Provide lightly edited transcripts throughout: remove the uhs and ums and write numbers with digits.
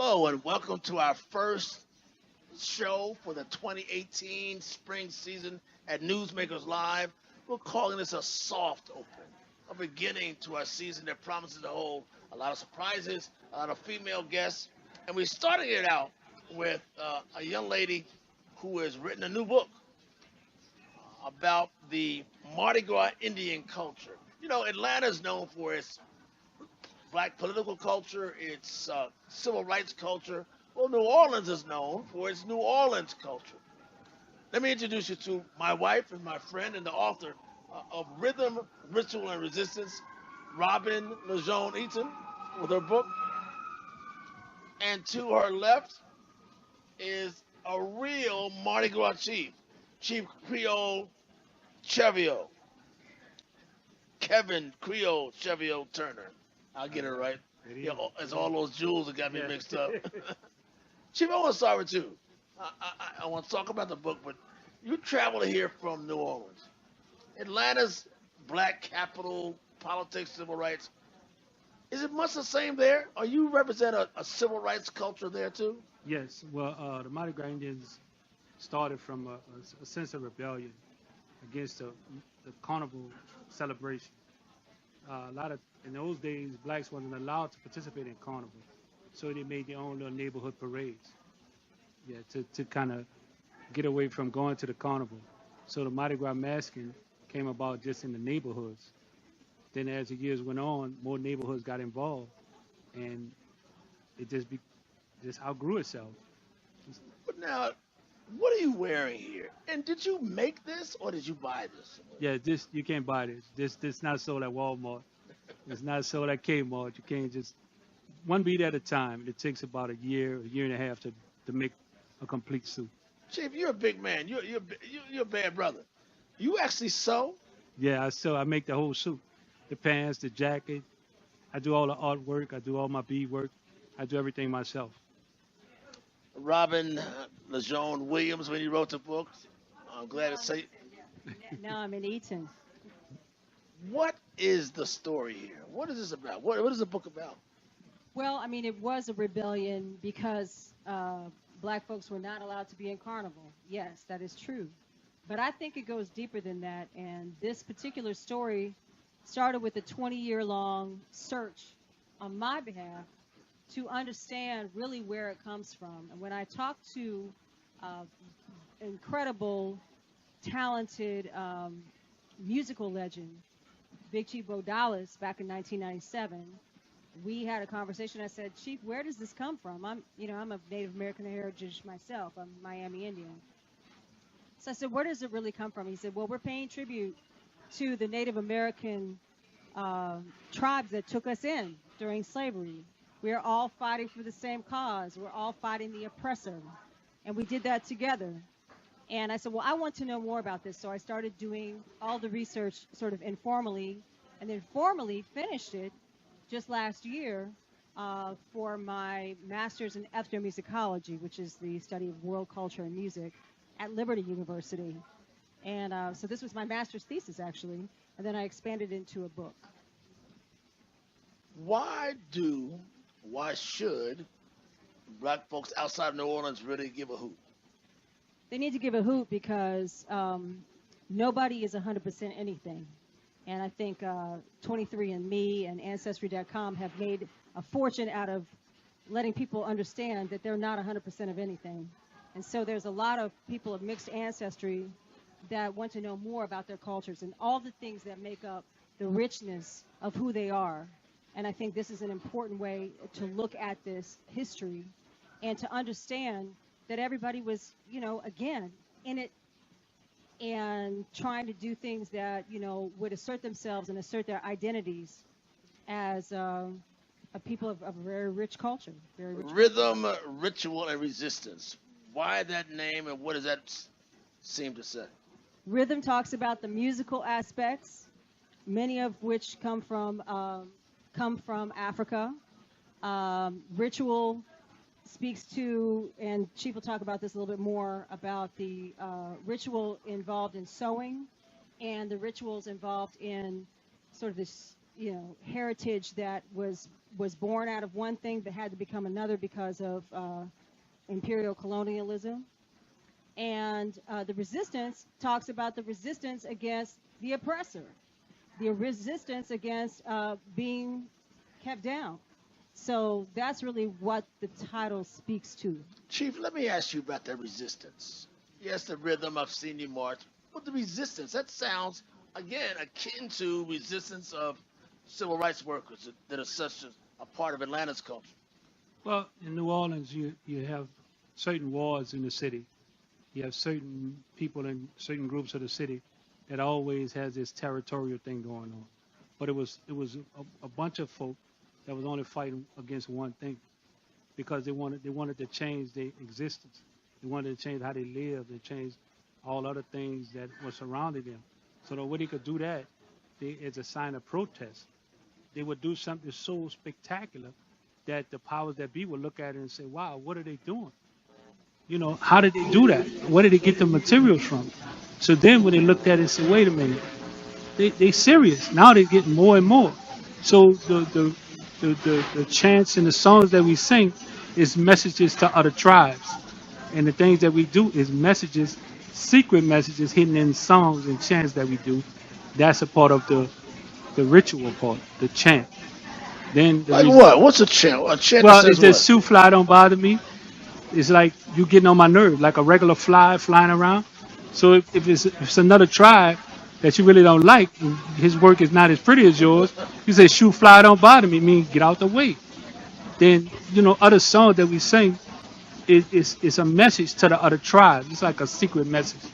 Hello and welcome to our first show for the 2018 spring season at Newsmakers Live. We're calling this a soft open, a beginning to our season that promises to hold a lot of surprises, a lot of female guests. And we're starting it out with a young lady who has written a new book about the Mardi Gras Indian culture. You know, Atlanta is known for its black political culture, its civil rights culture. Well, New Orleans is known for its New Orleans culture. Let me introduce you to my wife and my friend and the author of Rhythm, Ritual, and Resistance, Robin Ligon-Eaton, with her book. And to her left is a real Mardi Gras chief, Chief Creole Chevio, Kevin Creole Chevio Turner. I'll get it right. Yeah, it's all those jewels that got me mixed up. Chief, I want to start with you. I want to talk about the book, but you traveled here from New Orleans. Atlanta's black capital, politics, civil rights. Is it much the same there? Or you represent a civil rights culture there too? Yes, well, the Mardi Gras Indians started from a sense of rebellion against the carnival celebration. A lot of in those days, blacks wasn't allowed to participate in carnival, so they made their own little neighborhood parades. Yeah, to kind of get away from going to the carnival. So the Mardi Gras masking came about just in the neighborhoods. Then as the years went on, more neighborhoods got involved, and it just outgrew itself. But now, what are you wearing here? And did you make this or did you buy this? Yeah, this you can't buy this. This not sold at Walmart. It's not sold at Kmart. You can't just one beat at a time. It takes about a year and a half to make a complete suit. Chief, you're a big man. You're a bad brother. You actually sew? Yeah, I make the whole suit, the pants, the jacket. I do all the artwork. I do all my bead work. I do everything myself. Robin LeJean Williams, when you wrote the book, I'm glad to say. Now I'm in Eaton. What is the story here? What is this about? What is the book about? Well, I mean, it was a rebellion because black folks were not allowed to be in carnival. Yes, that is true. But I think it goes deeper than that. And this particular story started with a 20-year-long search on my behalf to understand really where it comes from. And when I talk to incredible, talented musical legend, Big Chief Bo Dallas, back in 1997, we had a conversation. I said, Chief, where does this come from? I'm of Native American heritage myself. I'm Miami Indian. So I said, where does it really come from? He said, well, we're paying tribute to the Native American tribes that took us in during slavery. We're all fighting for the same cause. We're all fighting the oppressor. And we did that together. And I said, well, I want to know more about this. So I started doing all the research sort of informally, and then formally finished it just last year for my master's in ethnomusicology, which is the study of world culture and music at Liberty University. And so this was my master's thesis, actually, and then I expanded into a book. Why should black folks outside of New Orleans really give a hoot? They need to give a hoot because nobody is 100% anything. And I think 23andMe and Ancestry.com have made a fortune out of letting people understand that they're not 100% of anything. And so there's a lot of people of mixed ancestry that want to know more about their cultures and all the things that make up the richness of who they are. And I think this is an important way to look at this history and to understand that everybody was, again, in it and trying to do things that, would assert themselves and assert their identities as a people of a very rich culture. Very rich Rhythm, Ritual, and Resistance. Why that name and what does that seem to say? Rhythm talks about the musical aspects, many of which come from Africa. Ritual speaks to, and Chief will talk about this a little bit more, about the ritual involved in sewing and the rituals involved in sort of this heritage that was born out of one thing but had to become another because of imperial colonialism. And the resistance talks about the resistance against the oppressor, the resistance against being kept down. So that's really what the title speaks to. Chief, let me ask you about that resistance. Yes, the rhythm of Senior March, but the resistance, that sounds, again, akin to resistance of civil rights workers that are such a part of Atlanta's culture. Well, in New Orleans, you have certain wards in the city. You have certain people in certain groups of the city that always has this territorial thing going on. But it was a bunch of folk that was only fighting against one thing, because they wanted to change their existence. They wanted to change how they lived. They changed all other things that were surrounding them. So the way they could do that, as a sign of protest, they would do something so spectacular that the powers that be would look at it and say, "Wow, what are they doing? How did they do that? Where did they get the materials from?" So then when they looked at it and said, "Wait a minute, they serious." Now they're getting more and more. So the chants and the songs that we sing is messages to other tribes. And the things that we do is messages, secret messages hidden in songs and chants that we do. That's a part of the ritual part, the chant. Then Like what? What's a chant? A chant that well, says it's just what? "Shoe fly don't bother me." It's like you getting on my nerve, like a regular fly flying around. So if it's another tribe that you really don't like, and his work is not as pretty as yours, you say "Shoe fly don't bother me," mean get out the way. Then other songs that we sing is a message to the other tribes. It's like a secret message.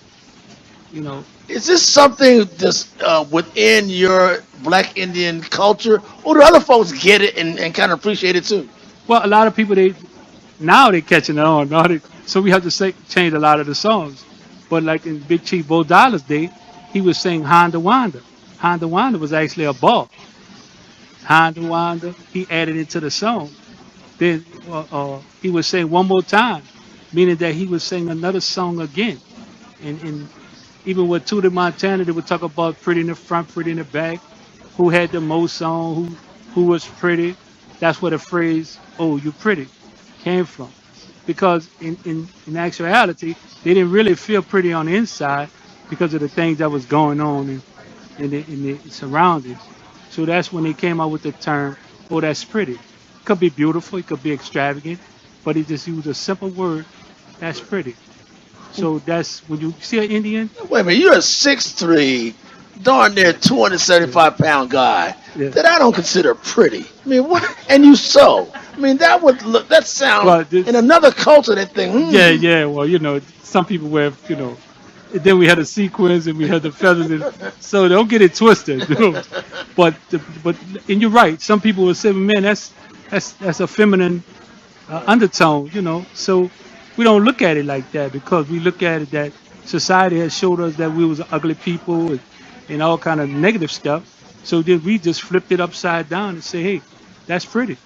You know. Is this something that's within your Black Indian culture, or do other folks get it and kind of appreciate it too? Well, a lot of people now they catching on. So we have to change a lot of the songs. But like in Big Chief Bo Dollar's day, he was saying Honda Wanda. Honda Wanda was actually a ball. Honda Wanda, he added it to the song. Then he was saying one more time, meaning that he was saying another song again. And even with Tootie Montana, they would talk about pretty in the front, pretty in the back, who had the most on, who was pretty. That's where the phrase "Oh, you pretty" came from. Because in actuality, they didn't really feel pretty on the inside because of the things that was going on in the surroundings. So that's when they came out with the term, "Oh, that's pretty." It could be beautiful, it could be extravagant, but he just used a simple word, "That's pretty." So that's when you see an Indian. Wait a minute, you're a 6'3", darn near 275-pound guy Yeah. that I don't consider pretty. I mean, what? And you so. I mean, that sounds Well, this- in another culture they think. Yeah. Well, some people wear, then we had the sequins and we had the feathers. So don't get it twisted. But and you're right. Some people will say, "Man, that's a feminine undertone," So we don't look at it like that because we look at it that society has showed us that we was ugly people and all kind of negative stuff. So then we just flipped it upside down and say, "Hey, that's pretty."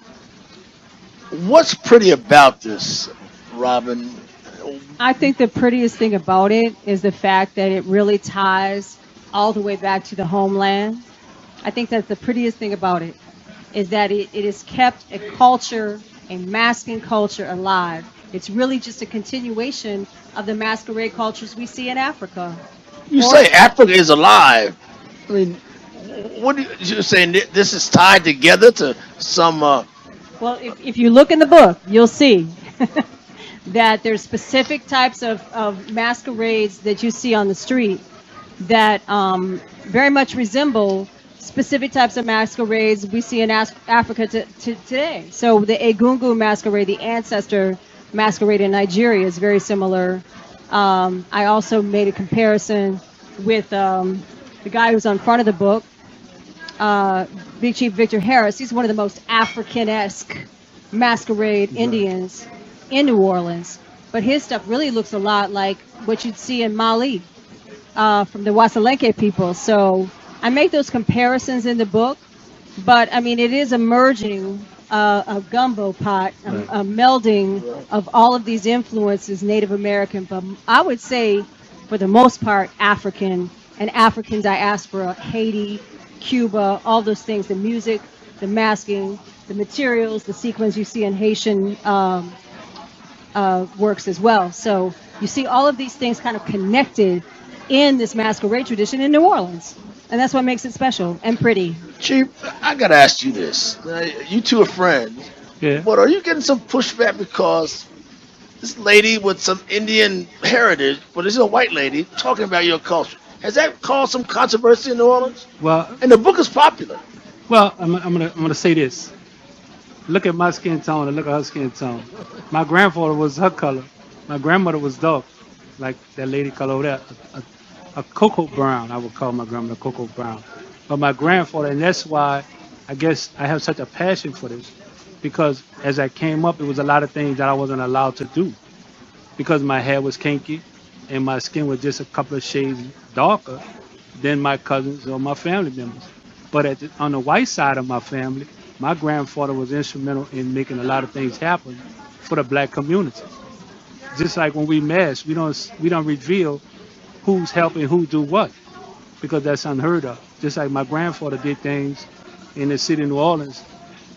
What's pretty about this, Robin? I think the prettiest thing about it is the fact that it really ties all the way back to the homeland. I think that's the prettiest thing about it, is that it has kept a culture, a masking culture alive. It's really just a continuation of the masquerade cultures we see in Africa. You say Africa is alive. I mean, what you're saying? This is tied together to some. Well, if you look in the book, you'll see that there's specific types of masquerades that you see on the street that very much resemble specific types of masquerades we see in Africa today. So the Egungun masquerade, the ancestor masquerade in Nigeria, is very similar. I also made a comparison with the guy who's on front of the book, Big Chief Victor Harris. He's one of the most African-esque masquerade Indians in New Orleans. But his stuff really looks a lot like what you'd see in Mali from the Wasalenke people. So I make those comparisons in the book. But, I mean, it is a merging, a gumbo pot, a melding of all of these influences, Native American, but I would say, for the most part, African and African diaspora, Haiti, Cuba, all those things, the music, the masking, the materials, the sequins you see in Haitian works as well. So you see all of these things kind of connected in this masquerade tradition in New Orleans. And that's what makes it special and pretty. Chief, I gotta ask you this. You two are friends, Yeah. but are you getting some pushback because this lady with some Indian heritage, but this is a white lady talking about your culture? Has that caused some controversy in New Orleans? Well, And the book is popular. I'm gonna say this. Look at my skin tone and look at her skin tone. My grandfather was her color. My grandmother was dark, like that lady color over there, a cocoa brown. I would call my grandmother cocoa brown. But my grandfather, and that's why I guess I have such a passion for this, because as I came up, it was a lot of things that I wasn't allowed to do because my hair was kinky and my skin was just a couple of shades darker than my cousins or my family members. But on the white side of my family, my grandfather was instrumental in making a lot of things happen for the black community. Just like when we mass, we don't reveal who's helping who do what because that's unheard of. Just like my grandfather did things in the city of New Orleans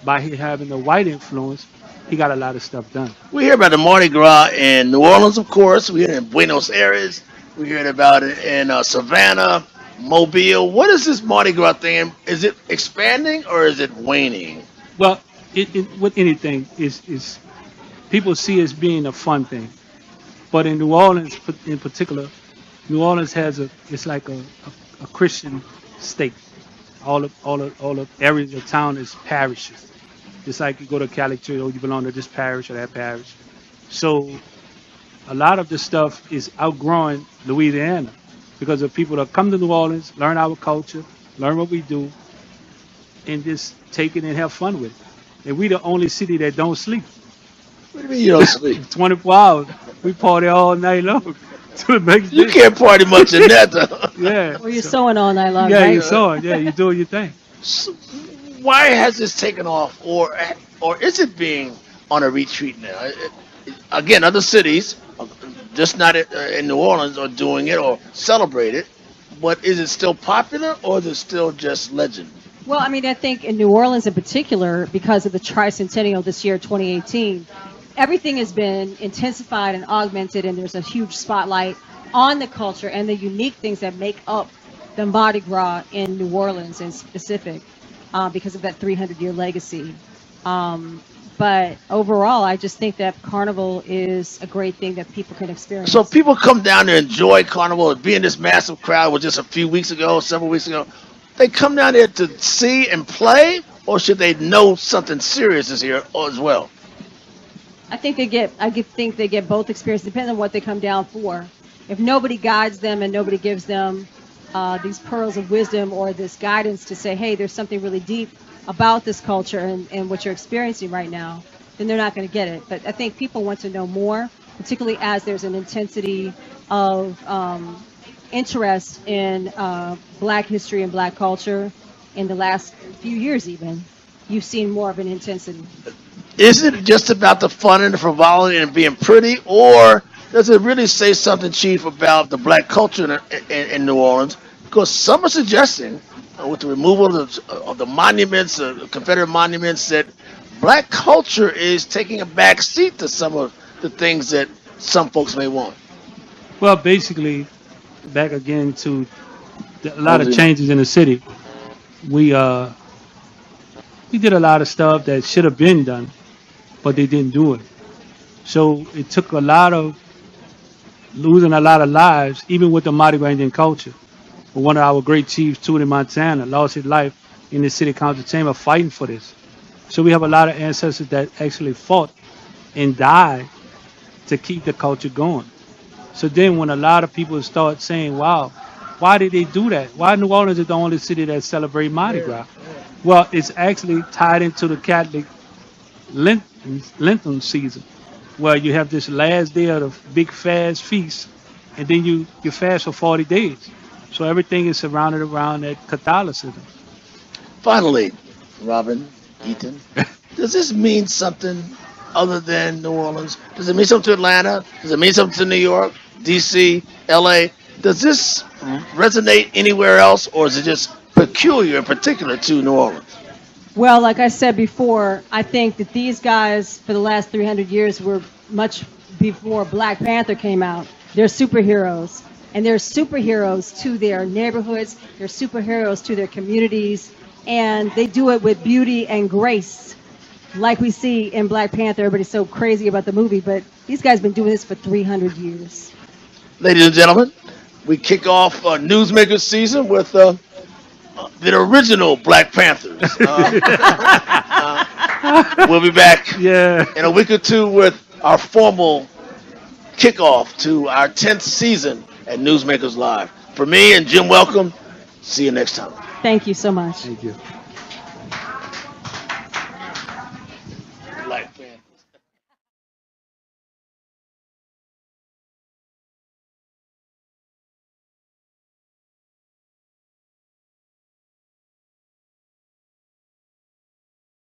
by having the white influence, he got a lot of stuff done. We hear about the Mardi Gras in New Orleans, of course. We hear it in Buenos Aires. We heard about it in Savannah, Mobile. What is this Mardi Gras thing? Is it expanding or is it waning? Well, with anything is people see it as being a fun thing, but in New Orleans, in particular, New Orleans has it's like a Christian state. All the areas of town is parishes. Just like you go to Catholic church, or you belong to this parish or that parish. So a lot of the stuff is outgrowing Louisiana because of people that come to New Orleans, learn our culture, learn what we do, and just take it and have fun with it. And we the only city that don't sleep. What do you mean you don't sleep? 24 hours. We party all night long to the next You day. can't party much in that, though. Yeah. Or you're sewing all night long, Yeah, right? you saw it. Yeah, you doing your thing. So why has this taken off, or is it being on a retreat now? Again, other cities, just not in New Orleans, are doing it or celebrate it. But is it still popular, or is it still just legend? Well, I mean, I think in New Orleans in particular, because of the tricentennial this year, 2018, everything has been intensified and augmented, and there's a huge spotlight on the culture and the unique things that make up the Mardi Gras in New Orleans in specific, because of that 300-year legacy. But overall, I just think that Carnival is a great thing that people can experience. So people come down there, enjoy Carnival, and be in this massive crowd. Was just a few weeks ago, several weeks ago. They come down there to see and play, or should they know something serious is here as well? I think they get both experiences, depending on what they come down for. If nobody guides them and nobody gives them these pearls of wisdom or this guidance to say, hey, there's something really deep about this culture and what you're experiencing right now, then they're not going to get it. But I think people want to know more, particularly as there's an intensity of interest in black history and black culture in the last few years even. You've seen more of an intensity. Is it just about the fun and the frivolity and being pretty, or does it really say something, Chief, about the black culture in New Orleans? Because some are suggesting, with the removal of the monuments, Confederate monuments, that black culture is taking a back seat to some of the things that some folks may want. Well, basically, back again to a lot of changes in the city. We did a lot of stuff that should have been done, but they didn't do it. So it took losing a lot of lives, even with the Mardi Gras Indian culture. But one of our great chiefs, Tootie Montana, lost his life in the city council chamber fighting for this. So we have a lot of ancestors that actually fought and died to keep the culture going. So then when a lot of people start saying, wow, why did they do that? Why New Orleans is the only city that celebrates Mardi Gras? Well, it's actually tied into the Catholic Lenten season, where you have this last day of the big fast feast, and then you fast for 40 days. So everything is surrounded around that Catholicism. Finally, Robin Eaton, does this mean something other than New Orleans? Does it mean something to Atlanta? Does it mean something to New York, D.C., L.A.? Does this resonate anywhere else, or is it just peculiar in particular to New Orleans? Well, like I said before, I think that these guys for the last 300 years were much before Black Panther came out. They're superheroes. And they're superheroes to their neighborhoods. They're superheroes to their communities. And they do it with beauty and grace, like we see in Black Panther. Everybody's so crazy about the movie, but these guys have been doing this for 300 years. Ladies and gentlemen, we kick off Newsmakers season with the original Black Panthers. We'll be back in a week or two with our formal kickoff to our 10th season at Newsmakers Live. For me and Jim Welcome, see you next time. Thank you so much. Thank you.